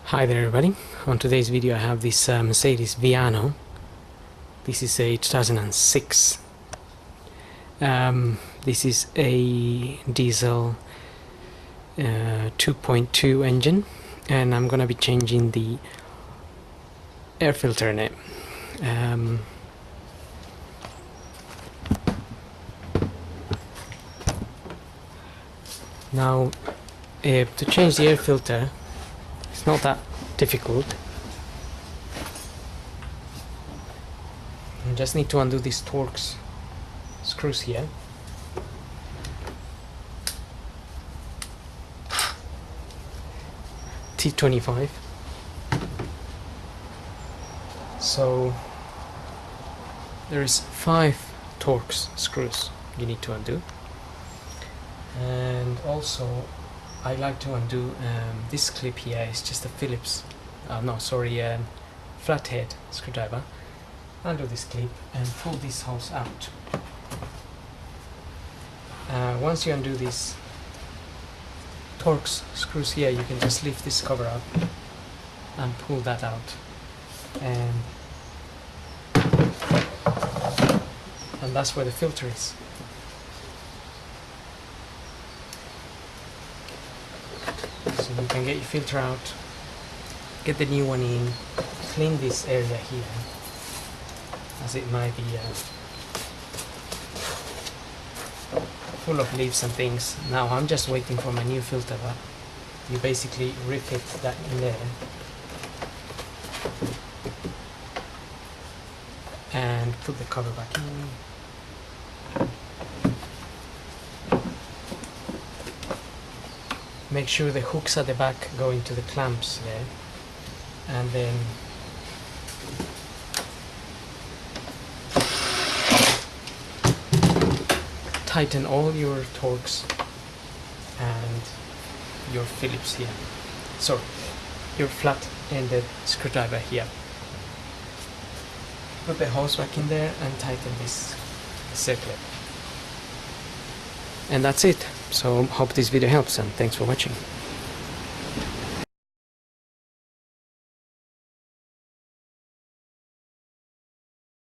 Hi there everybody. On today's video I have this Mercedes Viano. This is a 2006. This is a diesel 2.2 engine, and I'm gonna be changing the air filter in it. Now to change the air filter, it's not that difficult. You just need to undo these Torx screws here. T25. So there is 5 Torx screws you need to undo, and also I like to undo this clip here. It's just a Phillips, flathead screwdriver. Undo this clip and pull these holes out. Once you undo these Torx screws here, you can just lift this cover up and pull that out, and that's where the filter is. So you can get your filter out, get the new one in, clean this area here, as it might be full of leaves and things. Now I'm just waiting for my new filter, but you basically refit that in there and put the cover back in. Make sure the hooks at the back go into the clamps there, and then tighten all your Torx and your Phillips here. Sorry, your flat-ended screwdriver here. Put the hose back in there and tighten this circlip. And that's it. So hope this video helps, and thanks for watching.